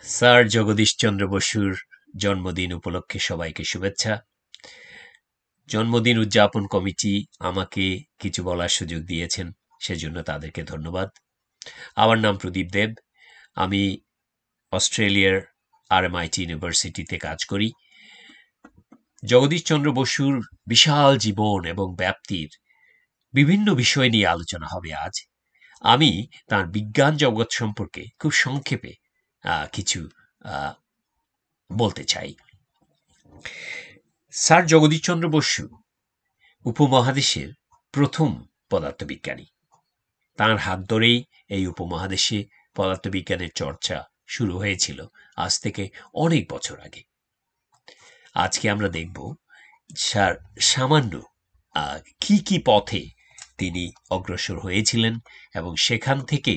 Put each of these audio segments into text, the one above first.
Sir Jagadish Chandra বসুর জন্মদিন উপলক্ষে সবাইকে শুভেচ্ছা। জন্মদিন উদযাপন কমিটি আমাকে কিছু বলার সুযোগ দিয়েছেন, সেজন্য তাদেরকে ধন্যবাদ। আমার নাম প্রদীপ দেব। আমি অস্ট্রেলিয়ার RMIT ইউনিভার্সিটিতে কাজ করি। জগদীশ চন্দ্র বসুর বিশাল জীবন এবং ব্যাপ্তির বিভিন্ন বিষয় নিয়ে আলোচনা হবে আজ। আমি তার বিজ্ঞান জগৎ সম্পর্কে খুব সংক্ষেপে কিছু বলতে চাই। স্যার জগদীশচন্দ্র বসু উপমহাদেশের প্রথম পদার্থবিজ্ঞানী। তাঁর হাত ধরেই এই উপমহাদেশে পদার্থবিজ্ঞানের চর্চা শুরু হয়েছিল আজ থেকে অনেক বছর আগে। আজকে আমরা দেখব স্যার সামান্য কি কি পথে তিনি অগ্রসর হয়েছিলেন এবং সেখান থেকে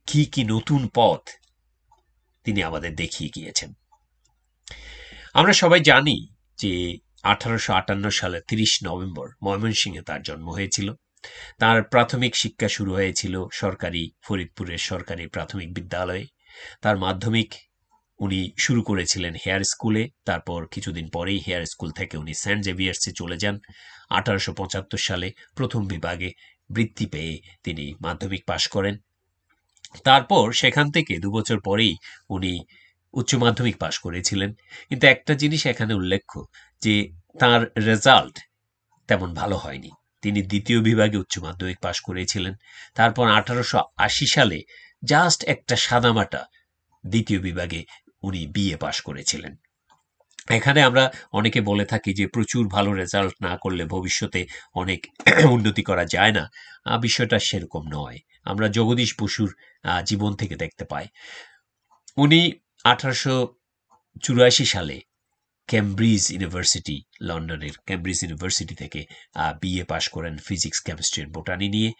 কি কি নতুন পথ তিনি আমাদের দেখিয়ে গিয়েছেন। আমরা সবাই জানি যে 1858 সালের 30 নভেম্বর ময়মনসিংহে তার জন্ম হয়েছিল। তার প্রাথমিক শিক্ষা শুরু হয়েছিল সরকারি ফরিদপুরের সরকারি প্রাথমিক বিদ্যালয়ে। তার মাধ্যমিক উনি শুরু করেছিলেন হেয়ার স্কুলে। তারপর কিছুদিন পরেই হেয়ার স্কুল থেকে উনি সেন্ট জেভিয়ার্সে চলে যান। 1875 সালে প্রথম বিভাগে বৃত্তি পেয়ে তিনি মাধ্যমিক পাশ করেন। তারপর সেখান থেকে 2 বছর পরেই উনি উচ্চ মাধ্যমিক পাশ করেছিলেন। কিন্তু একটা জিনিস এখানে উল্লেখ্য যে তার রেজাল্ট তেমন ভালো হয়নি। তিনি দ্বিতীয় বিভাগে উচ্চ মাধ্যমিক পাশ করেছিলেন। তারপর 1880 সালে জাস্ট একটা সাদামাটা দ্বিতীয় বিভাগে উনি বিএ পাশ করেছিলেন। এখানে আমরা অনেকে বলে থাকি যে প্রচুর ভালো রেজাল্ট না করলে ভবিষ্যতে অনেক উন্নতি করা যায় না। বিষয়টা সেরকম নয়। আমরা জগদীশ বসুর জীবন থেকে দেখতে পাই। উনি 1884 সালে কেমব্রিজ ইউনিভার্সিটি, লন্ডনের কেমব্রিজ ইউনিভার্সিটি থেকে বিএ পাশ করেন ফিজিক্স, কেমিস্ট্রি এন্ড বোটানি নিয়ে।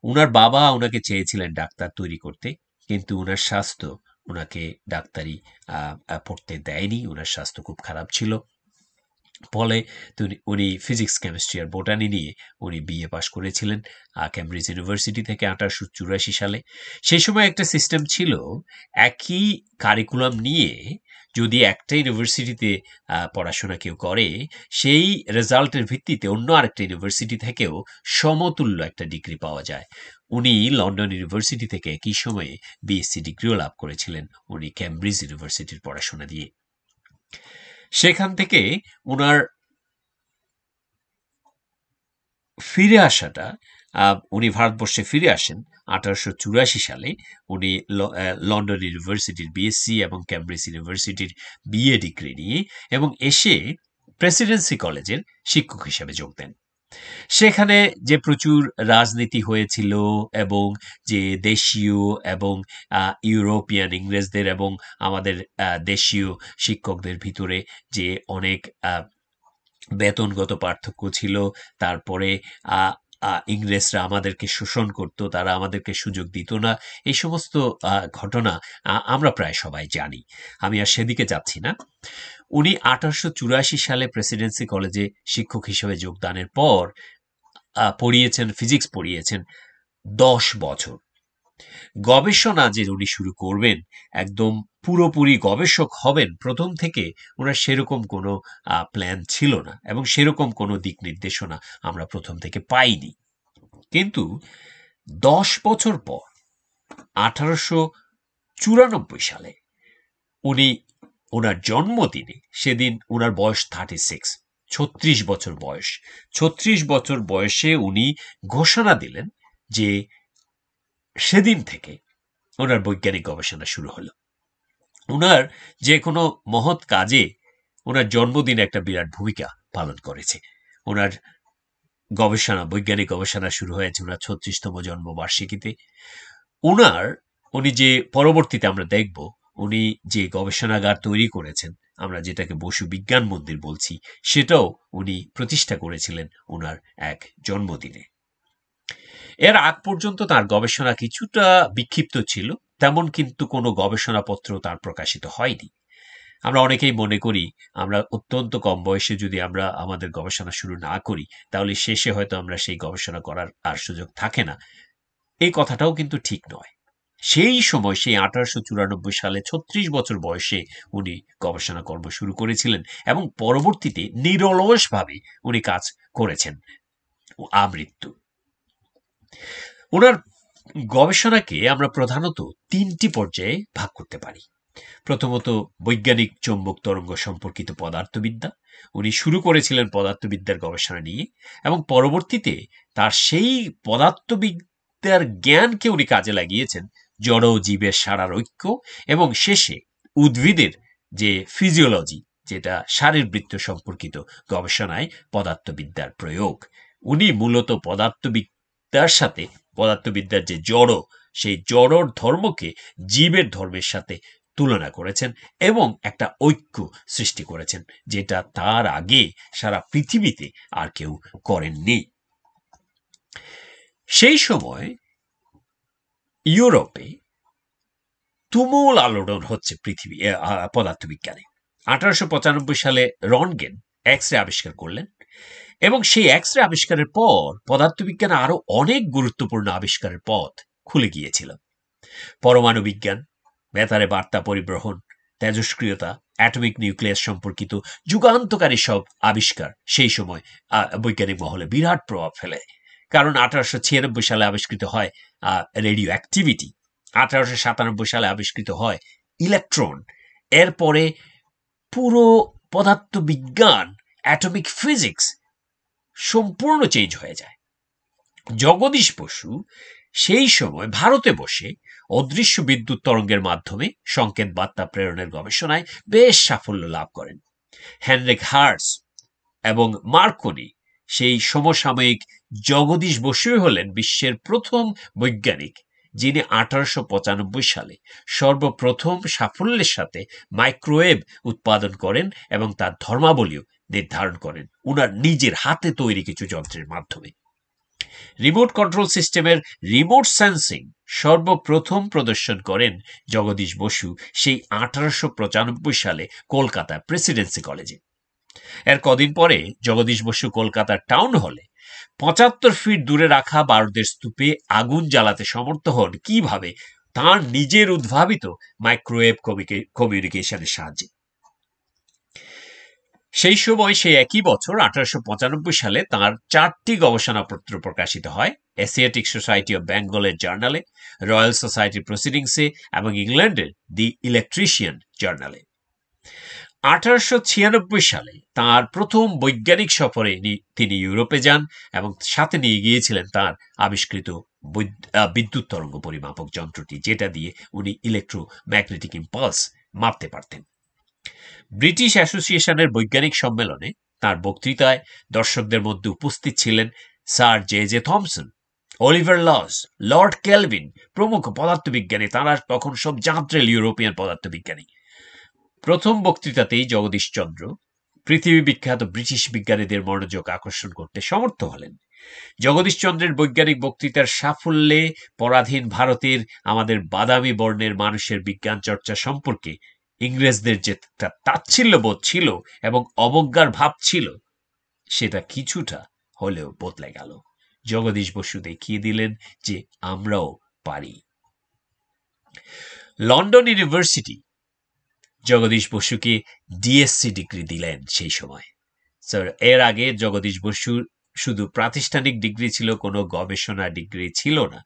উনার বাবা উনাকে চেয়েছিলেন ডাক্তার তৈরি করতে, কিন্তু উনার স্বাস্থ্য উনাকে ডাক্তারি পড়তে দেয়নি। উনার স্বাস্থ্য খুব খারাপ ছিল। ফলে উনি ফিজিক্স, কেমিস্ট্রি আর বোটানি নিয়ে উনি বিএ পাশ করেছিলেন কেমব্রিজ ইউনিভার্সিটি থেকে 1884 সালে। সেই সময় একটা সিস্টেম ছিল, একই কারিকুলাম নিয়ে যদি একটা ইউনিভার্সিটিতে পড়াশোনা কেউ করে, সেই রেজাল্টের ভিত্তিতে অন্য আরেকটা ইউনিভার্সিটি থেকেও সমতুল্য একটা ডিগ্রি পাওয়া যায়। উনি লন্ডন ইউনিভার্সিটি থেকে একই সময়ে বিএসসি ডিগ্রিও লাভ করেছিলেন উনি কেমব্রিজ ইউনিভার্সিটির পড়াশোনা দিয়ে। সেখান থেকে উনার ফিরে আসাটা, উনি ভারতবর্ষে ফিরে আসেন 1884 সালে। উনি লন্ডন ইউনিভার্সিটির বিএসসি এবং কেমব্রিজ ইউনিভার্সিটির বিএ ডিগ্রি নিয়ে এবং এসে প্রেসিডেন্সি কলেজের শিক্ষক হিসেবে যোগ দেন। সেখানে যে প্রচুর রাজনীতি হয়েছিল এবং যে দেশীয় এবং ইউরোপিয়ান ইংরেজদের এবং আমাদের দেশীয় শিক্ষকদের ভিতরে যে অনেক বেতনগত পার্থক্য ছিল, তারপরে ইংরেজরা আমাদেরকে শোষণ করত, তারা আমাদেরকে সুযোগ দিত না, এই সমস্ত ঘটনা আমরা প্রায় সবাই জানি। আমি আর সেদিকে যাচ্ছি না। উনি 1884 সালে প্রেসিডেন্সি কলেজে শিক্ষক হিসেবে যোগদানের পর পড়িয়েছেন, ফিজিক্স পড়িয়েছেন 10 বছর। গবেষণা যে উনি শুরু করবেন, একদম পুরোপুরি গবেষক হবেন, প্রথম থেকে ওনার সেরকম কোনো প্ল্যান ছিল না এবং সেরকম কোনো দিক নির্দেশনা আমরা প্রথম থেকে পাইনি। কিন্তু 10 বছর পর 1894 সালে উনি ওনার জন্মদিনে, সেদিন ওনার বয়স 36, 36 বছর বয়স, 36 বছর বয়সে উনি ঘোষণা দিলেন যে সেদিন থেকে ওনার বৈজ্ঞানিক গবেষণা শুরু হলো। ওনার যে কোনো মহৎ কাজে ওনার জন্মদিন একটা বিরাট ভূমিকা পালন করেছে। ওনার গবেষণা, বৈজ্ঞানিক গবেষণা শুরু হয়েছে ওনার 36তম জন্মবার্ষিকীতে। উনি যে পরবর্তীতে আমরা দেখব, উনি যে গবেষণাগার তৈরি করেছেন, আমরা যেটাকে বসু বিজ্ঞান মন্দির বলছি, সেটাও উনি প্রতিষ্ঠা করেছিলেন ওনার এক জন্মদিনে। এর আগ পর্যন্ত তার গবেষণা কিছুটা বিক্ষিপ্ত ছিল, তেমন কিন্তু কোনো গবেষণাপত্র তার প্রকাশিত হয়নি। আমরা অনেকেই মনে করি আমরা অত্যন্ত কম বয়সে যদি আমরা আমাদের গবেষণা শুরু না করি, তাহলে শেষে হয়তো আমরা সেই গবেষণা করার আর সুযোগ থাকে না। এই কথাটাও কিন্তু ঠিক নয়। সেই সময় সেই 1894 সালে 36 বছর বয়সে উনি গবেষণা কর্ম শুরু করেছিলেন এবং পরবর্তীতে নিরলসভাবে উনি কাজ করেছেন আমৃত্যু। ওনার গবেষণাকে আমরা প্রধানত 3টি পর্যায়ে ভাগ করতে পারি। প্রথমত বৈজ্ঞানিক চৌম্বক তরঙ্গ সম্পর্কিত পদার্থবিদ্যা। উনি শুরু করেছিলেন পদার্থবিদ্যার গবেষণা নিয়ে এবং পরবর্তীতে তার সেই পদার্থবিদ্যার জ্ঞানকে উনি কাজে লাগিয়েছেন জড় ও জীবের সারার ঐক্য এবং শেষে উদ্ভিদের যে ফিজিওলজি, যেটা শারীরবৃত্ত সম্পর্কিত গবেষণায় পদার্থবিদ্যার প্রয়োগ। উনি মূলত পদার্থবিদ্যার সাথে পদার্থবিদ্যার যে জড়, সেই জড়র ধর্মকে জীবের ধর্মের সাথে তুলনা করেছেন এবং একটা ঐক্য সৃষ্টি করেছেন, যেটা তার আগে সারা পৃথিবীতে আর কেউ করেননি। সেই সময় ইউরোপে তুমুল আলোড়ন হচ্ছে পদার্থবিজ্ঞানে। 1895 সালে রনগেন এক্স রে আবিষ্কার করলেন এবং সেই এক্স রে আবিষ্কারের পর পদার্থবিজ্ঞানে আরো অনেক গুরুত্বপূর্ণ আবিষ্কারের পথ খুলে গিয়েছিল। পরমাণু বিজ্ঞান, বেতারে বার্তা পরিবহন, তেজস্ক্রিয়তা, অ্যাটমিক নিউক্লিয়াস সম্পর্কিত যুগান্তকারী সব আবিষ্কার সেই সময় বৈজ্ঞানিক মহলে বিরাট প্রভাব ফেলে। কারণ 1896 সালে আবিষ্কৃত হয় রেডিও অ্যাক্টিভিটি, 1897 সালে আবিষ্কৃত হয় ইলেকট্রন। এরপরে পুরো পদার্থবিজ্ঞান, অ্যাটমিক ফিজিক্স সম্পূর্ণ চেঞ্জ হয়ে যায়। জগদীশ বসু সেই সময় ভারতে বসে অদৃশ্য বিদ্যুৎ তরঙ্গের মাধ্যমে সংকেত বার্তা প্রেরণের গবেষণায় বেশ সাফল্য লাভ করেন। হেনরিক হার্টজ এবং মার্কনি সেই সমসাময়িক জগদীশ বসুই হলেন বিশ্বের প্রথম বৈজ্ঞানিক যিনি 1895 সালে সর্বপ্রথম সাফল্যের সাথে মাইক্রোওয়েভ উৎপাদন করেন এবং তার ধর্মাবলীও নির্ধারণ করেন উনার নিজের হাতে তৈরি কিছু যন্ত্রের মাধ্যমে। রিমোট কন্ট্রোল সিস্টেমের রিমোট সেন্সিং সর্বপ্রথম প্রদর্শন করেন জগদীশ বসু সেই 1895 সালে কলকাতা প্রেসিডেন্সি কলেজে। এর কদিন পরে জগদীশ বসু কলকাতার টাউন হলে 75 ফিট দূরে রাখা বারুদের স্তূপে আগুন জ্বালাতে সমর্থ হন কিভাবে? তার নিজের উদ্ভাবিত মাইক্রোওয়েভ কমিউনিকেশনের সাহায্যে। সেই সময় সেই একই বছর 1895 সালে তাঁর 4টি গবেষণাপত্র প্রকাশিত হয় এশিয়াটিক সোসাইটি অব বেঙ্গলের জার্নালে, রয়্যাল সোসাইটি প্রসিডিংসে এবং ইংল্যান্ডের দি ইলেকট্রিশিয়ান জার্নালে। 1896 সালে তাঁর প্রথম বৈজ্ঞানিক সফরে তিনি ইউরোপে যান এবং সাথে নিয়ে গিয়েছিলেন তাঁর আবিষ্কৃত বিদ্যুৎ তরঙ্গ পরিমাপক যন্ত্রটি, যেটা দিয়ে উনি ইলেকট্রোম্যাগনেটিক ইম্পালস মাপতে পারতেন। ব্রিটিশ অ্যাসোসিয়েশনের বৈজ্ঞানিক সম্মেলনে তার বক্তৃতায় দর্শকদের মধ্যে উপস্থিত ছিলেন স্যার জে থমসন, অলিভার লস, লর্ড কেলভিন প্রমুখ পদার্থবিজ্ঞানী। তারা তখন সব জাঁতরেল ইউরোপিয়ান পদার্থবিজ্ঞানী। প্রথম বক্তৃতাতেই জগদীশচন্দ্র পৃথিবী বিখ্যাত ব্রিটিশ বিজ্ঞানীদের মনোযোগ আকর্ষণ করতে সমর্থ হলেন। জগদীশচন্দ্রের বৈজ্ঞানিক বক্তৃতার সাফল্যে পরাধীন ভারতের আমাদের বাদামি বর্ণের মানুষের বিজ্ঞান চর্চা সম্পর্কে ইংরেজদের যে তাচ্ছিল্যবোধ ছিল এবং অবজ্ঞার ভাব ছিল, সেটা কিছুটা হলেও বদলে গেল। জগদীশ বসু দেখিয়ে দিলেন যে আমরাও পারি। লন্ডন ইউনিভার্সিটি জগদীশ বসুকে ডিএসসি ডিগ্রি দিলেন সেই সময়। স্যার, এর আগে জগদীশ বসুর শুধু প্রাতিষ্ঠানিক ডিগ্রি ছিল, কোনো গবেষণা ডিগ্রি ছিল না।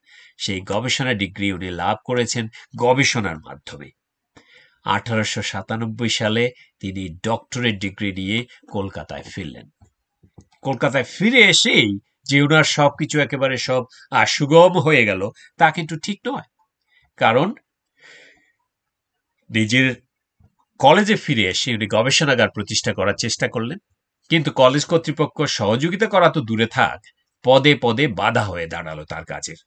সেই গবেষণা ডিগ্রি উনি লাভ করেছেন গবেষণার মাধ্যমে। 1897 সালে তিনি ডক্টরেট ডিগ্রি নিয়ে কলকাতায় ফিরলেন। কলকাতায় ফিরে এসেই যে ওনার সবকিছু একেবারে সব সুগম হয়ে গেল তা কিন্তু ঠিক নয়। কারণ নিজের কলেজে ফিরে এসে উনি গবেষণাগার প্রতিষ্ঠা করার চেষ্টা করলেন, কিন্তু কলেজ কর্তৃপক্ষ সহযোগিতা করা তো দূরে থাক, পদে পদে বাধা হয়ে দাঁড়ালো তার কাজের।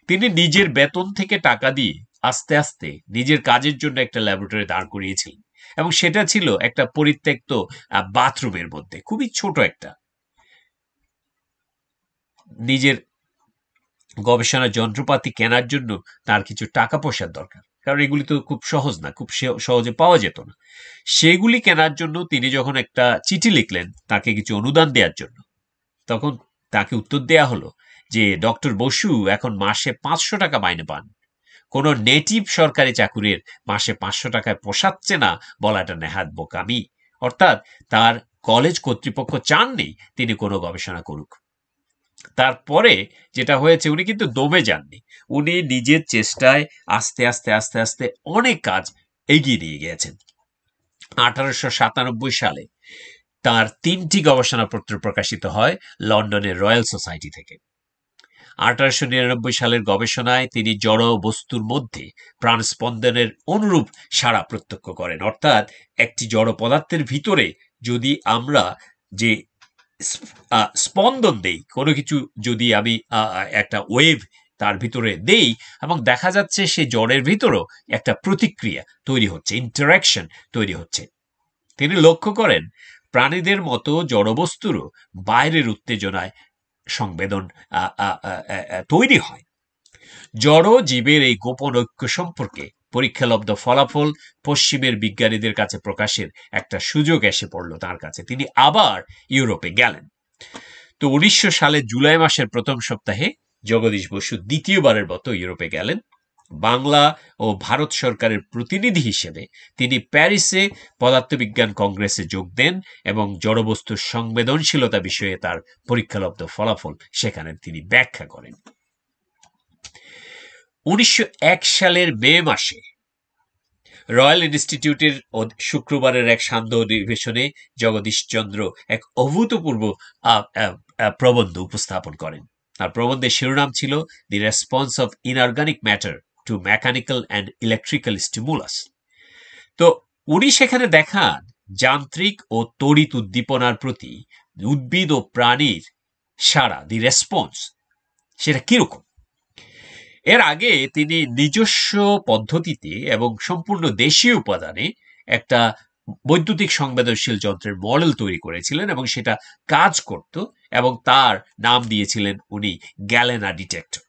তিনি নিজের বেতন থেকে টাকা দিয়ে আস্তে আস্তে নিজের কাজের জন্য একটা ল্যাবরেটরি দাঁড় করিয়েছিলেন এবং সেটা ছিল একটা পরিত্যক্ত বাথরুমের মধ্যে, খুবই ছোট একটা। নিজের গবেষণা যন্ত্রপাতি কেনার জন্য তার কিছু টাকা পয়সার দরকার, কারণ এগুলি তো খুব সহজ না, খুব সহজে পাওয়া যেত না। সেগুলি কেনার জন্য তিনি যখন একটা চিঠি লিখলেন তাকে কিছু অনুদান দেওয়ার জন্য, তখন তাকে উত্তর দেয়া হলো যে ডক্টর বসু এখন মাসে 500 টাকা মাইনে পান, কোনো নেটিভ সরকারি চাকুরির মাসে 500 টাকায় পোষাচ্ছে না বলাটা নেহাত বোকামি। অর্থাৎ তার কলেজ কর্তৃপক্ষ চাননি তিনি কোনো গবেষণা করুক। তারপরে যেটা হয়েছে, উনি কিন্তু দমে যাননি। উনি নিজের চেষ্টায় আস্তে আস্তে আস্তে আস্তে অনেক কাজ এগিয়ে নিয়ে গিয়েছেন। 1897 সালে তার 3টি গবেষণাপত্র প্রকাশিত হয় লন্ডনের রয়্যাল সোসাইটি থেকে। 1899 সালের গবেষণায় তিনি জড় বস্তুর মধ্যে প্রাণস্পন্দনের অনুরূপ সাড়া প্রত্যক্ষ করেন। অর্থাৎ একটি জড় পদার্থের ভিতরে যদি আমরা যে স্পন্দন দেই, কোনো কিছু যদি আমি একটা ওয়েভ তার ভিতরে দেই, এবং দেখা যাচ্ছে সে জড়ের ভিতরেও একটা প্রতিক্রিয়া তৈরি হচ্ছে, ইন্টারাকশন তৈরি হচ্ছে। তিনি লক্ষ্য করেন প্রাণীদের মতো জড়বস্তুরও বাইরের উত্তেজনায় সংবেদন তৈরি হয়। জড় জীবের এই গোপন ঐক্য সম্পর্কে পরীক্ষালব্ধ ফলাফল পশ্চিমের বিজ্ঞানীদের কাছে প্রকাশের একটা সুযোগ এসে পড়ল তার কাছে। তিনি আবার ইউরোপে গেলেন। তো 1900 সালে জুলাই মাসের প্রথম সপ্তাহে জগদীশ বসু দ্বিতীয়বারের মতো ইউরোপে গেলেন। বাংলা ও ভারত সরকারের প্রতিনিধি হিসেবে তিনি প্যারিসে পদার্থবিজ্ঞান কংগ্রেসে যোগ দেন এবং জড়বস্তুর সংবেদনশীলতা বিষয়ে তার পরীক্ষালব্ধ ফলাফল সেখানে তিনি ব্যাখ্যা করেন। 1901 সালের মে মাসে রয়্যাল ইনস্টিটিউটের শুক্রবারের এক সান্ধ্য অধিবেশনে জগদীশচন্দ্র এক অভূতপূর্ব প্রবন্ধ উপস্থাপন করেন। আর প্রবন্ধের শিরোনাম ছিল the response of inorganic matter to mechanical and electrical stimulus. তো উনি সেখানে দেখান যান্ত্রিক ও তড়িৎ উদ্দীপনার প্রতি উদ্ভিদ ও প্রাণীর সাড়া, দি রেসপন্স, সেটা কিরকম। এর আগে তিনি নিজস্ব পদ্ধতিতে এবং সম্পূর্ণ দেশীয় উপাদানে একটা বৈদ্যুতিক সংবেদনশীল যন্ত্রের মডেল তৈরি করেছিলেন এবং সেটা কাজ করত, এবং তার নাম দিয়েছিলেন উনি গ্যালেনা ডিটেক্টর।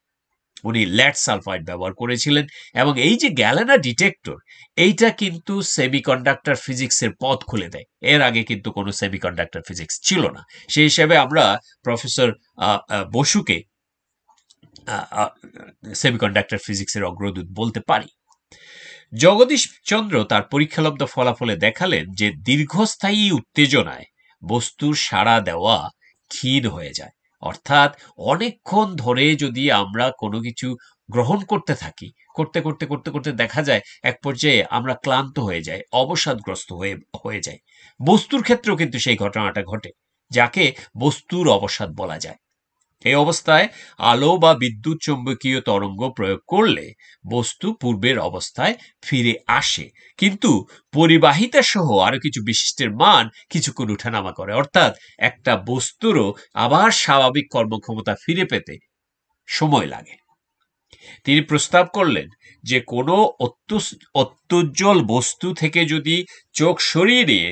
উনি লেড সালফাইড ব্যবহার করেছিলেন, এবং এই যে গ্যালেনা ডিটেক্টর, এইটা কিন্তু সেমিকন্ডাক্টর ফিজিক্সের পথ খুলে দেয়। এর আগে কিন্তু কোনো সেমিকন্ডাক্টর ফিজিক্স ছিল না। সেই হিসাবে আমরা প্রফেসর বসুকে সেমিকন্ডাক্টর ফিজিক্সের অগ্রদূত বলতে পারি। জগদীশ চন্দ্র তার পরীক্ষালব্ধ ফলাফলে দেখালেন যে দীর্ঘস্থায়ী উত্তেজনায় বস্তুর সাড়া দেওয়া ক্ষীণ হয়ে যায়। অর্থাৎ অনেকক্ষণ ধরে যদি আমরা কোনো কিছু গ্রহণ করতে থাকি, করতে করতে করতে করতে দেখা যায় এক পর্যায়ে আমরা ক্লান্ত হয়ে যাই, অবসাদগ্রস্ত হয়ে যায়। বস্তুর ক্ষেত্রেও কিন্তু সেই ঘটনাটা ঘটে, যাকে বস্তুর অবসাদ বলা যায়। এই অবস্থায় আলো বা বিদ্যুৎ চৌম্বকীয় তরঙ্গ প্রয়োগ করলে বস্তু পূর্বের অবস্থায় ফিরে আসে, কিন্তু পরিবাহিতা সহ আরো কিছু বিশিষ্টের মান কিছুক্ষণ উঠানামা করে। অর্থাৎ একটা বস্তুরও আবার স্বাভাবিক কর্মক্ষমতা ফিরে পেতে সময় লাগে। তিনি প্রস্তাব করলেন যে কোনো অত্যুজ্জ্বল বস্তু থেকে যদি চোখ সরিয়ে নিয়ে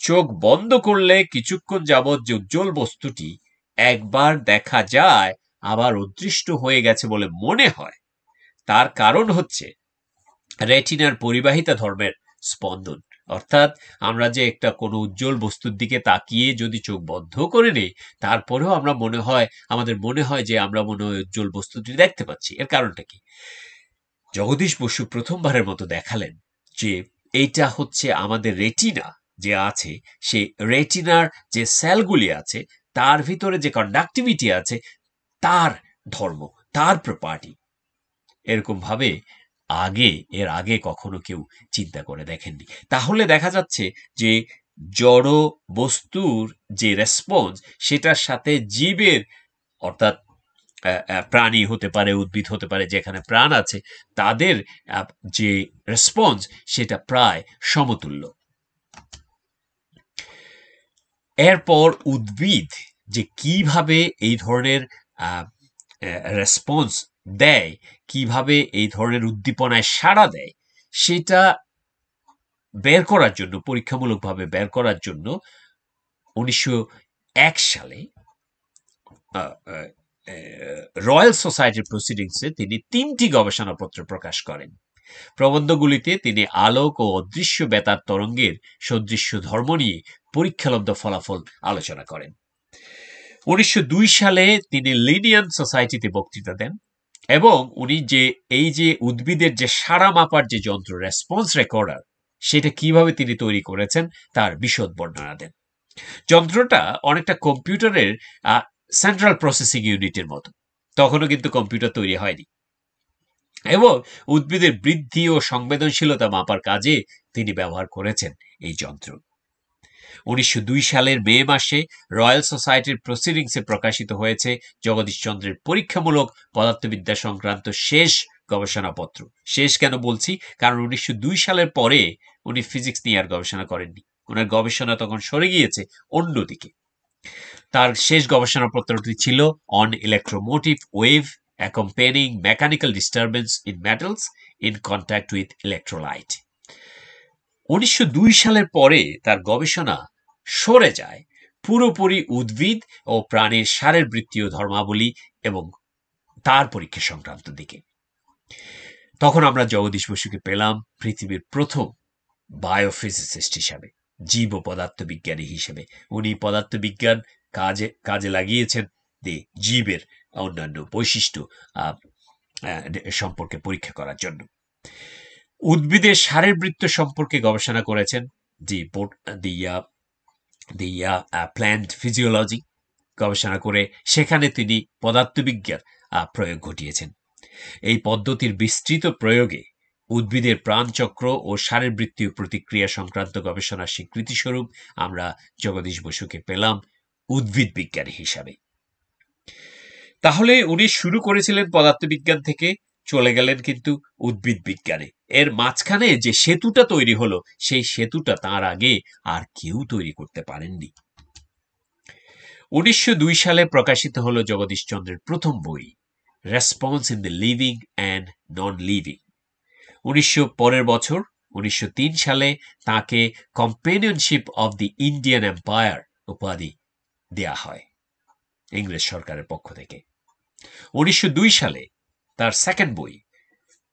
চোখ বন্ধ করলে কিছুক্ষণ যাবৎ যে উজ্জ্বল বস্তুটি একবার দেখা যায় আবার অদৃশ্য হয়ে গেছে বলে মনে হয়, তার কারণ হচ্ছে রেটিনার পরিবাহিতা ধর্মের স্পন্দন। অর্থাৎ আমরা যে একটা কোনো উজ্জ্বল বস্তুর দিকে তাকিয়ে যদি চোখ বন্ধ করে নেই, তারপরেও আমাদের মনে হয় যে আমরা মনে হয় উজ্জ্বল বস্তুটি দেখতে পাচ্ছি। এর কারণটা কি? জগদীশ বসু প্রথমবারের মতো দেখালেন যে এইটা হচ্ছে আমাদের রেটিনা যে আছে, সে রেটিনার যে সেলগুলি আছে তার ভিতরে যে কন্ডাক্টিভিটি আছে তার ধর্ম, তার প্রপার্টি। এরকম ভাবে এর আগে কখনো কেউ চিন্তা করে দেখেননি। তাহলে দেখা যাচ্ছে যে জড় বস্তুর যে রেসপন্স, সেটার সাথে জীবের, অর্থাৎ প্রাণী হতে পারে, উদ্ভিদ হতে পারে, যেখানে প্রাণ আছে তাদের যে রেসপন্স সেটা প্রায় সমতুল্য। এরপর উদ্ভিদ যে কিভাবে এই ধরনের রেসপন্স দেয়, কিভাবে এই ধরনের উদ্দীপনায় সাড়া দেয়, সেটা বের করার জন্য, পরীক্ষামূলকভাবে বের করার জন্য 1901 সালে রয়্যাল সোসাইটির প্রসিডিংসে তিনি 3টি গবেষণাপত্র প্রকাশ করেন। প্রবন্ধগুলিতে তিনি আলোক ও অদৃশ্য বেতার তরঙ্গের সদৃশ্য ধর্ম নিয়ে পরীক্ষালব্ধ ফলাফল আলোচনা করেন। 1902 সালে তিনি লিনিয়ান সোসাইটিতে বক্তৃতা দেন। এবং উনি যে এই যে উদ্ভিদের যে সাড়া মাপার যে যন্ত্র রেসপন্স রেকর্ডার, সেটা কিভাবে তিনি তৈরি করেছেন তার বিশদ বর্ণনা দেন। যন্ত্রটা অনেকটা কম্পিউটারের সেন্ট্রাল প্রসেসিং ইউনিটের মতো। তখনও কিন্তু কম্পিউটার তৈরি হয়নি। এবং উদ্ভিদের বৃদ্ধি ও সংবেদনশীলতা মাপার কাজে তিনি ব্যবহার করেছেন এই যন্ত্র। 1902 সালের মে মাসে রয়্যাল সোসাইটির প্রসিডিংসে প্রকাশিত হয়েছে জগদীশচন্দ্রের পরীক্ষামূলক পদার্থবিদ্যা সংক্রান্ত শেষ গবেষণাপত্র। শেষ কেন বলছি? কারণ 1902 সালের পরে উনি ফিজিক্স নিয়ে আর গবেষণা করেননি। ওনার গবেষণা তখন সরে গিয়েছে অন্যদিকে। তার শেষ গবেষণাপত্রটি ছিল on electromotive wave accompanying mechanical disturbance in metals in contact with electrolyte. 1902 সালের পরে তার গবেষণা সরে যায় পুরোপুরি উদ্ভিদ ও প্রাণীর শারীরবৃত্তীয় ধর্মাবলী এবং তার পরীক্ষা সংক্রান্ত দিকে। তখন আমরা জগদীশ বসুকে পেলাম পৃথিবীর প্রথম বায়োফিজিসিস্ট হিসাবে, জীব ও পদার্থবিজ্ঞানী হিসেবে। উনি পদার্থবিজ্ঞান কাজে লাগিয়েছেন জীবের অন্যান্য বৈশিষ্ট্য সম্পর্কে পরীক্ষা করার জন্য। উদ্ভিদের শারীরবৃত্ত সম্পর্কে গবেষণা করেছেন, প্ল্যান্ট ফিজিওলজি গবেষণা করে সেখানে তিনি পদার্থবিজ্ঞান প্রয়োগ ঘটিয়েছেন। এই পদ্ধতির বিস্তৃত প্রয়োগে উদ্ভিদের প্রাণচক্র ও শারীরবৃত্তীয় প্রতিক্রিয়া সংক্রান্ত গবেষণার স্বীকৃতিস্বরূপ আমরা জগদীশ বসুকে পেলাম উদ্ভিদ বিজ্ঞানী হিসাবে। তাহলে উনি শুরু করেছিলেন পদার্থবিজ্ঞান থেকে, চলে গেলেন কিন্তু উদ্ভিদ বিজ্ঞানে। এর মাঝখানে যে সেতুটা তৈরি হলো, সেই সেতুটা তার আগে আর কেউ তৈরি করতে পারেননি। 1902 সালে প্রকাশিত হলো জগদীশচন্দ্রের প্রথম বই, response in the living and non living. পরের বছর 1903 সালে তাকে কম্পেনিয়নশিপ অব দি ইন্ডিয়ান এম্পায়ার উপাধি দেয়া হয় ইংরেজ সরকারের পক্ষ থেকে। 1902 সালে তার সেকেন্ড বই,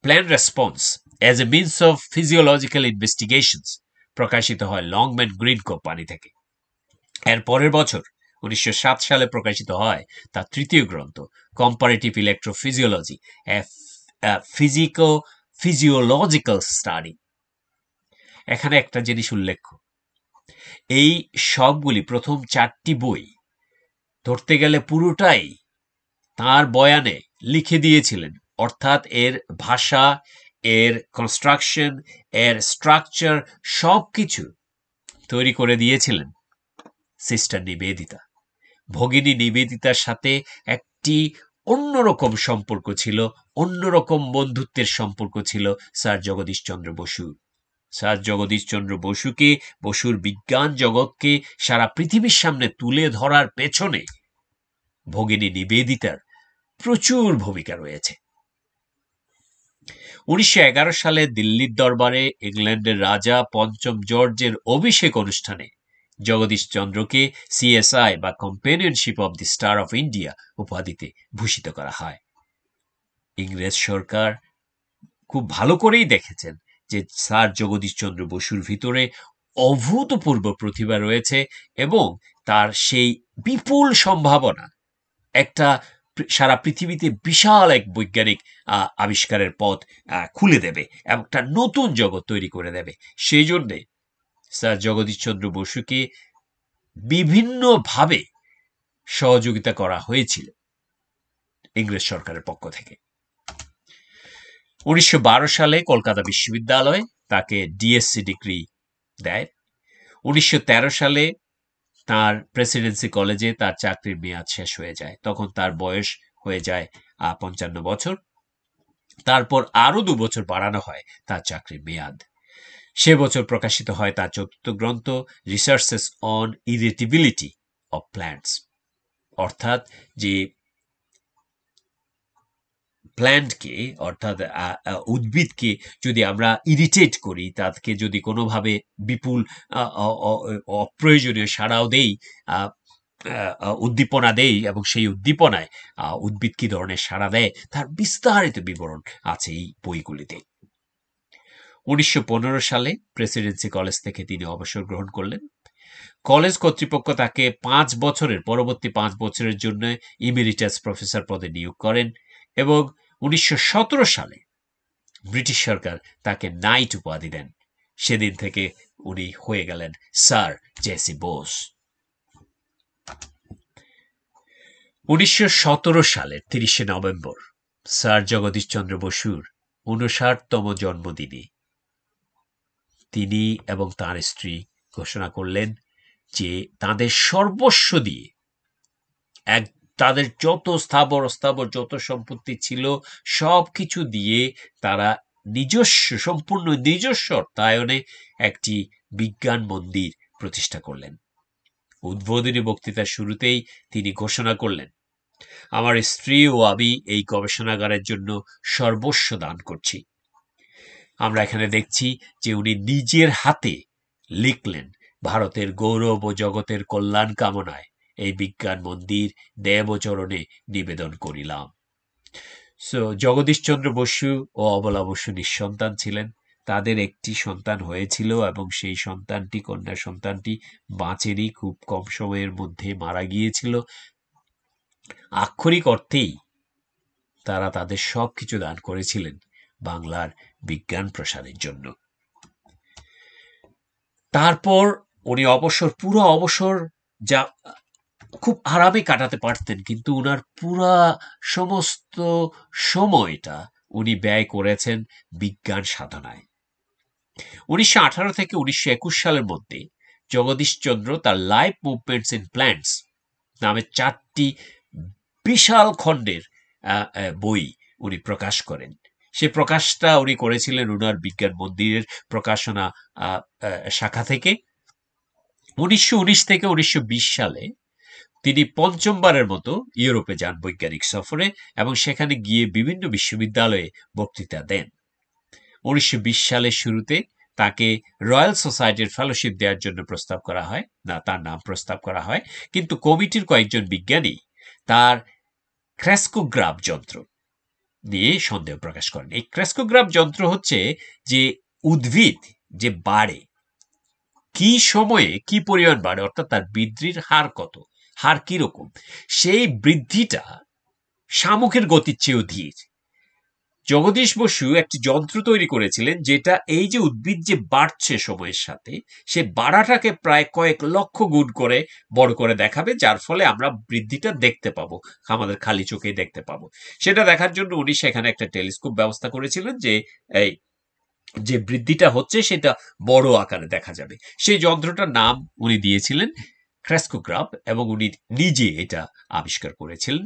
plant response as a means of physiological investigations, প্রকাশিত হয় লংম্যান গ্রিন কোম্পানি থেকে। এর পরের বছর 1907 সালে প্রকাশিত হয় তার তৃতীয় গ্রন্থ, কম্পারেটিভ ইলেকট্রোফিজিওলজি, ফিজিওলজিক্যাল স্টাডি। এখানে একটা জিনিস উল্লেখ্য, এই সবগুলি প্রথম 4টি বই ধরতে গেলে পুরোটাই তার বয়ানে লিখে দিয়েছিলেন, অর্থাৎ এর ভাষা, এর কনস্ট্রাকশন, এর স্ট্রাকচার সবকিছু তৈরি করে দিয়েছিলেন সিস্টার নিবেদিতা। ভগিনী নিবেদিতার সাথে একটি অন্যরকম সম্পর্ক ছিল, অন্যরকম বন্ধুত্বের সম্পর্ক ছিল স্যার জগদীশচন্দ্র বসুর। স্যার জগদীশচন্দ্র বসুকে, বসুর বিজ্ঞান জগৎকে সারা পৃথিবীর সামনে তুলে ধরার পেছনে ভগিনী নিবেদিতার প্রচুর ভূমিকা রয়েছে। 1911 সালে দিল্লির দরবারে ইংল্যান্ডের রাজা পঞ্চম জর্জের অভিষেক অনুষ্ঠানে জগদীশচন্দ্রকে সিএসআই বা companionship of the star of India উপাধিতে ভূষিত করা হয়। ইংরেজ সরকার খুব ভালো করেই দেখেছেন যে স্যার জগদীশচন্দ্র বসুর ভিতরে অভূতপূর্ব প্রতিভা রয়েছে এবং তার সেই বিপুল সম্ভাবনা একটা সারা পৃথিবীতে বিশাল এক বৈজ্ঞানিক আবিষ্কারের পথ খুলে দেবে, একটা নতুন জগৎ তৈরি করে দেবে। সেই জন্যে স্যার জগদীশচন্দ্র বসুকে বিভিন্নভাবে সহযোগিতা করা হয়েছিল ইংরেজ সরকারের পক্ষ থেকে। 1912 সালে কলকাতা বিশ্ববিদ্যালয় তাকে ডিএসসি ডিগ্রি দেয়। 1913 সালে তার প্রেসিডেন্সি কলেজে তার চাকরির মেয়াদ শেষ হয়ে যায়। তখন তার বয়স হয়ে যায় 55 বছর। তারপর আরো 2 বছর বাড়ানো হয় তার চাকরির মেয়াদ। সে বছর প্রকাশিত হয় তার চতুর্থ গ্রন্থ, researches on irritability of plants, অর্থাৎ যে প্ল্যান্টকে, অর্থাৎ উদ্ভিদকে যদি আমরা ইরিটেট করি, তাকে যদি কোনোভাবে বিপুল অপ্রয়োজনীয় সাড়াও দেই, উদ্দীপনা দেই এবং সেই উদ্দীপনায় উদ্ভিদ কি ধরনের সাড়া দেয় তার বিস্তারিত বিবরণ আছে এই বইগুলিতে। 1915 সালে প্রেসিডেন্সি কলেজ থেকে তিনি অবসর গ্রহণ করলেন। কলেজ কর্তৃপক্ষ তাকে পরবর্তী 5 বছরের জন্য ইমেরিটাস প্রফেসর পদে নিয়োগ করেন এবং 1917 সালে ব্রিটিশ সরকার তাকে নাইট উপাধি দেন। সেদিন থেকে উনি হয়ে গেলেন স্যার জেসি বোস। 1917 সালের 30শে নভেম্বর স্যার জগদীশ চন্দ্র বসুর 59তম জন্মদিনে তিনি এবং তার স্ত্রী ঘোষণা করলেন যে তাদের সর্বস্ব দিয়ে, তাদের যত স্থাবর অস্থাবর যত সম্পত্তি ছিল সবকিছু দিয়ে তারা সম্পূর্ণ নিজস্ব অর্থায়নে একটি বিজ্ঞান মন্দির প্রতিষ্ঠা করলেন। উদ্বোধনী বক্তৃতার শুরুতেই তিনি ঘোষণা করলেন, আমার স্ত্রী ও আমি এই গবেষণাগারের জন্য সর্বস্ব দান করছি। আমরা এখানে দেখছি যে উনি নিজের হাতে লিখলেন, ভারতের গৌরব ও জগতের কল্যাণ কামনায় এই বিজ্ঞান মন্দির দেবচরণে নিবেদন করিলাম। জগদীশচন্দ্র বসু ও অবলা বসু নিঃসন্তান ছিলেন। তাদের একটি সন্তান হয়েছিল এবং সেই সন্তানটি, কন্যা সন্তানটি বাঁচেনি, খুব কম সময়ের মধ্যে মারা গিয়েছিল। আক্ষরিক অর্থেই তারা তাদের সবকিছু দান করেছিলেন বাংলার বিজ্ঞান প্রসারের জন্য। তারপর উনি পুরো অবসর যা খুব আরামে কাটাতে পারতেন, কিন্তু উনার পুরা সমস্ত সময়টা উনি ব্যয় করেছেন বিজ্ঞান সাধনায়। 1918 থেকে 1921 সালের মধ্যে জগদীশচন্দ্র তার লাইফ মুভমেন্টস ইন প্ল্যান্টস নামে 4টি বিশাল খণ্ডের বই উনি প্রকাশ করেন। সে প্রকাশটা উনি করেছিলেন উনার বিজ্ঞান মন্দিরের প্রকাশনা শাখা থেকে। 1919 থেকে 1920 সালে তিনি পঞ্চমবারের মতো ইউরোপে যান বৈজ্ঞানিক সফরে এবং সেখানে গিয়ে বিভিন্ন বিশ্ববিদ্যালয়ে বক্তৃতা দেন। 1920 সালের শুরুতে তাকে রয়্যাল সোসাইটির ফেলোশিপ দেওয়ার জন্য প্রস্তাব করা হয়, তার নাম প্রস্তাব করা হয়, কিন্তু কমিটির কয়েকজন বিজ্ঞানী তার ক্রেস্কোগ্রাফ যন্ত্র নিয়ে সন্দেহ প্রকাশ করেন। এই ক্রেস্কোগ্রাফ যন্ত্র হচ্ছে যে উদ্ভিদ যে বাড়ে, কি সময়ে কি পরিমাণ বাড়ে, অর্থাৎ তার বৃদ্ধির হার কত, হার কিরকম, সেই বৃদ্ধিটা শামুকের গতির চেয়েও ধীর। জগদীশ বসু একটি যন্ত্র তৈরি করেছিলেন যেটা এই যে উদ্ভিদ যে বাড়ছে সময়ের সাথে, সে বাড়াটাকে প্রায় কয়েক লক্ষ গুণ করে বড় করে দেখাবে, যার ফলে আমরা বৃদ্ধিটা দেখতে পাবো, আমাদের খালি চোখেই দেখতে পাবো। সেটা দেখার জন্য উনি সেখানে একটা টেলিস্কোপ ব্যবস্থা করেছিলেন যে বৃদ্ধিটা হচ্ছে সেটা বড় আকারে দেখা যাবে। সেই যন্ত্রটার নাম উনি দিয়েছিলেন ক্রেস্কোগ্রাফ এবং উনি নিজে এটা আবিষ্কার করেছিলেন।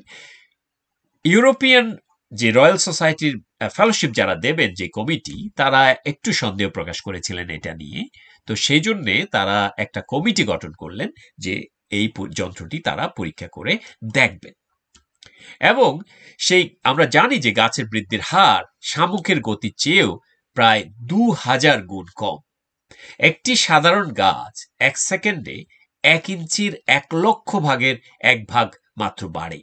ইউরোপিয়ান যে রয়্যাল সোসাইটির ফেলোশিপ যারা দেবেন, যে কমিটি, তারা একটু সন্দেহ প্রকাশ করেছিলেন এটা নিয়ে। তো সেই জন্যে তারা একটা কমিটি গঠন করলেন যে এই যন্ত্রটি তারা পরীক্ষা করে দেখবেন। এবং আমরা জানি যে গাছের বৃদ্ধির হার শামুকের গতির চেয়েও প্রায় 2000 গুণ কম। একটি সাধারণ গাছ 1 সেকেন্ডে 1 ইঞ্চির 1 লক্ষ ভাগের 1 ভাগ মাত্র বাড়ে,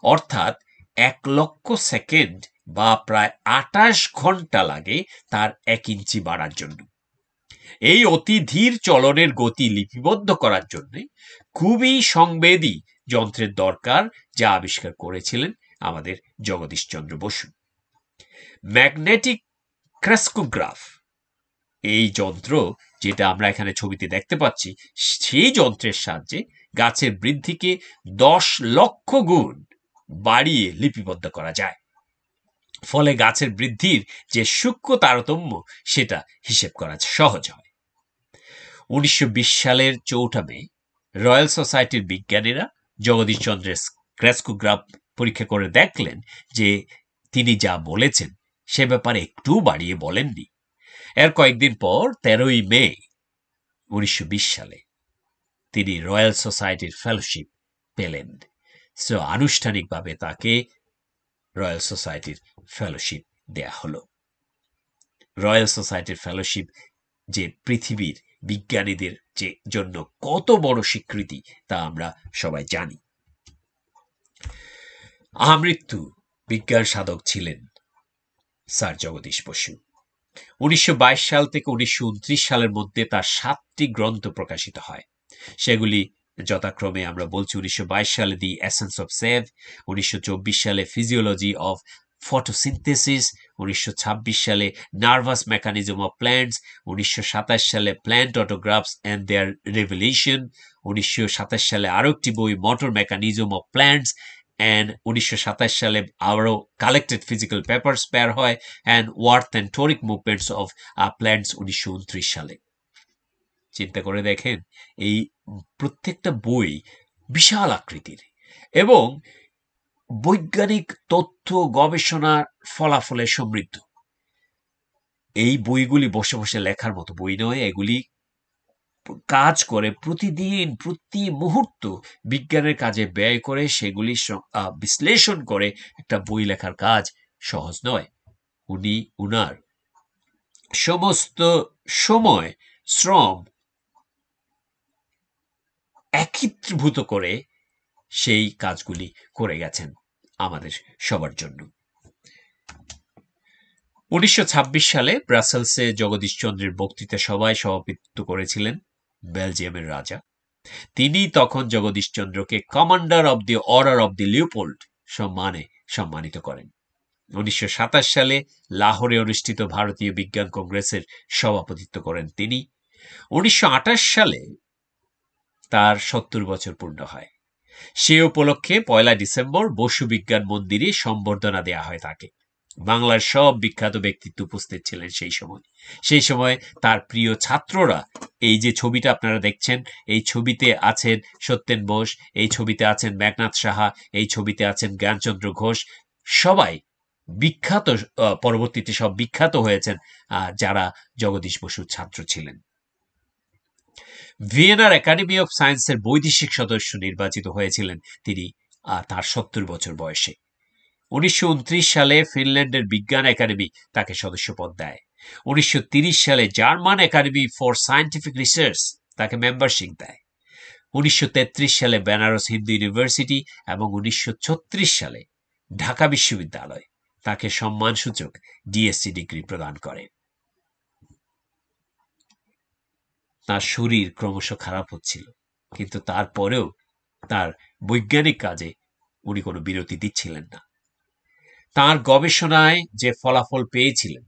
অর্থাৎ 1 লক্ষ সেকেন্ড বা প্রায় 28 ঘন্টা লাগে তার 1 ইঞ্চি বাড়ার জন্য। এই অতি ধীর চলনের গতি লিপিবদ্ধ করার জন্য খুবই সংবেদী যন্ত্রের দরকার, যা আবিষ্কার করেছিলেন আমাদের জগদীশচন্দ্র বসু। ম্যাগনেটিক ক্রেস্কোগ্রাফ, এই যন্ত্র যেটা আমরা এখানে ছবিতে দেখতে পাচ্ছি, সেই যন্ত্রের সাহায্যে গাছের বৃদ্ধিকে 10 লক্ষ গুণ বাড়িয়ে লিপিবদ্ধ করা যায়। ফলে গাছের বৃদ্ধির যে সূক্ষ্ম তারতম্য সেটা হিসেব করা সহজ হয়। 1920 সালের 4 মে রয়্যাল সোসাইটির বিজ্ঞানীরা জগদীশচন্দ্রের ক্রেস্কোগ্রাফ পরীক্ষা করে দেখলেন যে তিনি যা বলেছেন সে ব্যাপারে একটু বাড়িয়ে বলেননি। এর কয়েকদিন পর 13ই মে 1920 সালে তিনি রয়্যাল সোসাইটির ফেলোশিপ পেলেন। আনুষ্ঠানিকভাবে তাকে রয়্যাল সোসাইটির ফেলোশিপ দেয়া হলো। রয়্যাল সোসাইটির ফেলোশিপ যে পৃথিবীর বিজ্ঞানীদের জন্য কত বড় স্বীকৃতি তা আমরা সবাই জানি। আমৃত্যু বিজ্ঞান সাধক ছিলেন স্যার জগদীশ বসু। 1922 সাল থেকে 1929 সালের মধ্যে তার 7টি গ্রন্থ প্রকাশিত হয়। সেগুলি যথাক্রমে আমরা বলছি 1922 সালে দি এসেন্স অফ সেভ, 1924 সালে ফিজিওলজি অফ ফটোসিনথেসিস, 1926 সালে নার্ভাস মেকানিজম অফ প্ল্যান্টস, 1927 সালে প্ল্যান্ট অটোগ্রাফস অ্যান্ড দেয়ার রেভেলেশন, 1927 সালে আরও একটি বই motor mechanism of plants, and 1927 সালে আরও কালেক্টেড ফিজিক্যাল পেপার্স বের হয়, and worth and toric movements of plants 1929 সালে। চিন্তা করে দেখেন, এই প্রত্যেকটা বই বিশাল আকৃতির এবং বৈজ্ঞানিক তথ্য গবেষণার ফলাফলে সমৃদ্ধ। এই বইগুলি বসে বসে লেখার মতো বই নয়, এগুলি কাজ করে প্রতিদিন, প্রতি মুহূর্ত বিজ্ঞানের কাজে ব্যয় করে সেগুলি বিশ্লেষণ করে একটা বই লেখার কাজ সহজ নয়। উনি উনার সমস্ত সময় শ্রম একীভূত করে সেই কাজগুলি করে গেছেন আমাদের সবার জন্য। 1926 সালে ব্রাসেলসে জগদীশচন্দ্রের বক্তৃতা সভায় সভাপতিত্ব করেছিলেন বেলজিয়ামের রাজা। তিনি তখন জগদীশচন্দ্রকে commander of the order of the Leopold সম্মানে সম্মানিত করেন। 1927 সালে লাহোরে অনুষ্ঠিত ভারতীয় বিজ্ঞান কংগ্রেসের সভাপতিত্ব করেন তিনি। 1928 সালে তার 70 বছর পূর্ণ হয়। সে উপলক্ষে 1 ডিসেম্বর বসু বিজ্ঞান মন্দিরে সম্বর্ধনা দেয়া হয় তাকে। বাংলার সব বিখ্যাত ব্যক্তিত্ব উপস্থিত ছিলেন সেই সময় তার প্রিয় ছাত্ররা, এই যে ছবিটা আপনারা দেখছেন, এই ছবিতে আছেন সত্যেন বোস, এই ছবিতে আছেন মেঘনাদ সাহা, এই ছবিতে আছেন জ্ঞানচন্দ্র ঘোষ, সবাই বিখ্যাত, পরবর্তীতে সব বিখ্যাত হয়েছেন যারা জগদীশ বসুর ছাত্র ছিলেন। ভিয়েনার একাডেমি অফ সায়েন্সের বৈদেশিক সদস্য নির্বাচিত হয়েছিলেন তিনি তার 70 বছর বয়সে। 1929 সালে ফিনল্যান্ডের বিজ্ঞান একাডেমি তাকে সদস্যপদ দেয়। 1930 সালে German academy for scientific research তাকে মেম্বারশিপ দেয়। 1933 সালে বেনারস হিন্দু ইউনিভার্সিটি এবং 1936 সালে ঢাকা বিশ্ববিদ্যালয় তাকে সম্মানসূচক ডিএসসি ডিগ্রি প্রদান করে। তার শরীর ক্রমশ খারাপ হচ্ছিল, কিন্তু তারপরেও তার বৈজ্ঞানিক কাজে উনি কোনো বিরতি দিচ্ছিলেন না। তার গবেষণায় যে ফলাফল পেয়েছিলেন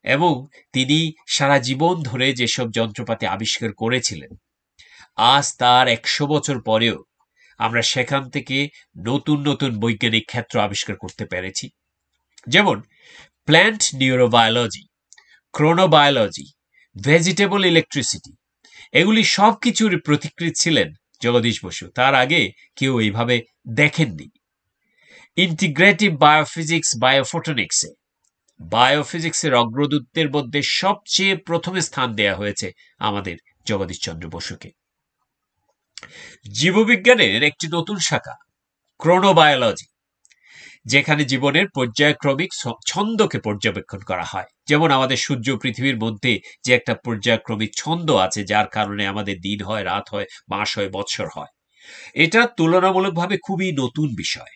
এবং তিনি সারা জীবন ধরে যেসব যন্ত্রপাতি আবিষ্কার করেছিলেন, আজ তার 100 বছর পরেও আমরা সেখান থেকে নতুন নতুন বৈজ্ঞানিক ক্ষেত্র আবিষ্কার করতে পেরেছি। যেমন প্ল্যান্ট নিউরোবায়োলজি, ক্রোনোবায়োলজি, ভেজিটেবল ইলেকট্রিসিটি, এগুলি সব কিছুর প্রতিকৃত ছিলেন জগদীশ বসু। তার আগে কেউ এইভাবে দেখেননি। ইন্টিগ্রেটিভ বায়োফিজিক্স, বায়োফোটনিক্সে বায়োফিজিক্সের অগ্রদূতদের মধ্যে সবচেয়ে প্রথমে স্থান দেয়া হয়েছে আমাদের জগদীশচন্দ্র বসুকে। জীববিজ্ঞানের একটি নতুন শাখা ক্রোনোবায়োলজি, যেখানে জীবনের পর্যায়ক্রমিক ছন্দকে পর্যবেক্ষণ করা হয়। যেমন আমাদের সূর্য পৃথিবীর মধ্যে যে একটা পর্যায়ক্রমিক ছন্দ আছে, যার কারণে আমাদের দিন হয়, রাত হয়, মাস হয়, বৎসর হয়। এটা তুলনামূলকভাবে খুবই নতুন বিষয়।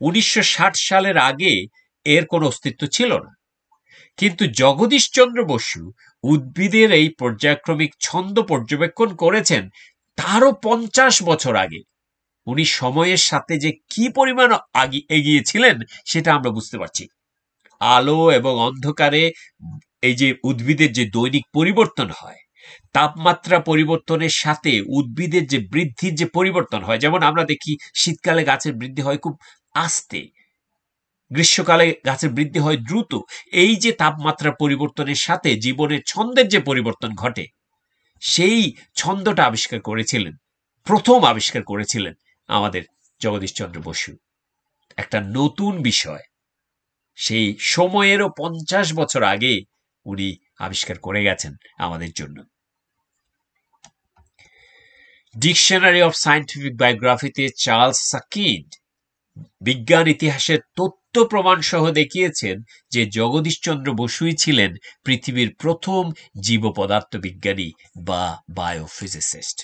1960 সালের আগে এর কোনো অস্তিত্ব ছিল না, কিন্তু জগদীশচন্দ্র বসু উদ্ভিদের এই পর্যায়ক্রমিক ছন্দ পর্যবেক্ষণ করেছেন তারও 50 বছর আগে। উনি সময়ের সাথে যে কি পরিমাণ এগিয়েছিলেন সেটা আমরা বুঝতে পারছি। আলো এবং অন্ধকারে এই যে উদ্ভিদের যে দৈনিক পরিবর্তন হয়, তাপমাত্রা পরিবর্তনের সাথে উদ্ভিদের যে বৃদ্ধির যে পরিবর্তন হয়, যেমন আমরা দেখি শীতকালে গাছের বৃদ্ধি হয় খুব আস্তে, গ্রীষ্মকালে গাছের বৃদ্ধি হয় দ্রুত। এই যে তাপমাত্রা পরিবর্তনের সাথে জীবনের ছন্দের যে পরিবর্তন ঘটে, সেই ছন্দটা প্রথম আবিষ্কার করেছিলেন আমাদের জগদীশচন্দ্র বসু। একটা নতুন বিষয়, সেই সময়েরও 50 বছর আগে উনি আবিষ্কার করে গেছেন আমাদের জন্য। ডিকশনারি অফ সায়েন্টিফিক বায়োগ্রাফিতে চার্লস সাকিন্ড বিজ্ঞান ইতিহাসের তথ্য প্রমাণ সহ দেখিয়েছেন যে জগদীশচন্দ্র বসুই ছিলেন পৃথিবীর প্রথম জীব পদার্থ বিজ্ঞানী বা বায়োফিজিসিস্ট।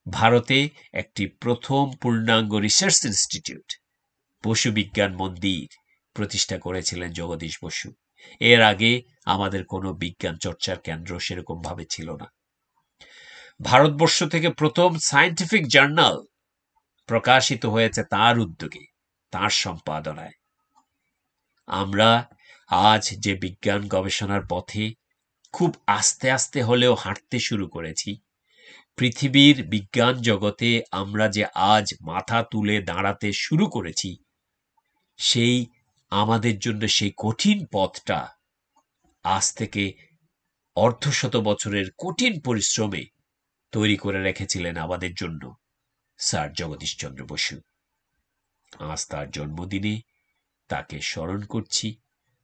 ভারতে একটি প্রথম পূর্ণাঙ্গ রিসার্চ ইনস্টিটিউট, বসু বিজ্ঞান মন্দির প্রতিষ্ঠা করেছিলেন জগদীশ বসু। এর আগে আমাদের কোনো বিজ্ঞান চর্চার কেন্দ্র সেরকম ভাবে ছিল না। ভারতবর্ষ থেকে প্রথম সায়েন্টিফিক জার্নাল প্রকাশিত হয়েছে তার উদ্যোগে, তার সম্পাদনায়। আমরা আজ যে বিজ্ঞান গবেষণার পথে খুব আস্তে আস্তে হলেও হাঁটতে শুরু করেছি, পৃথিবীর বিজ্ঞান জগতে আমরা যে আজ মাথা তুলে দাঁড়াতে শুরু করেছি, সেই আমাদের জন্য সেই কঠিন পথটা আজ থেকে অর্ধশত বছরের কঠিন পরিশ্রমে তৈরি করে রেখেছিলেন আমাদের জন্য স্যার জগদীশচন্দ্র বসু। আজ তার জন্মদিনে তাকে স্মরণ করছি,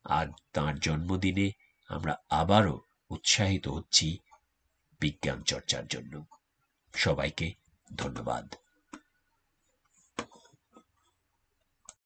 আর তার জন্মদিনে আমরা আবারও উৎসাহিত হচ্ছি বিজ্ঞান চর্চার জন্য। সবাইকে ধন্যবাদ।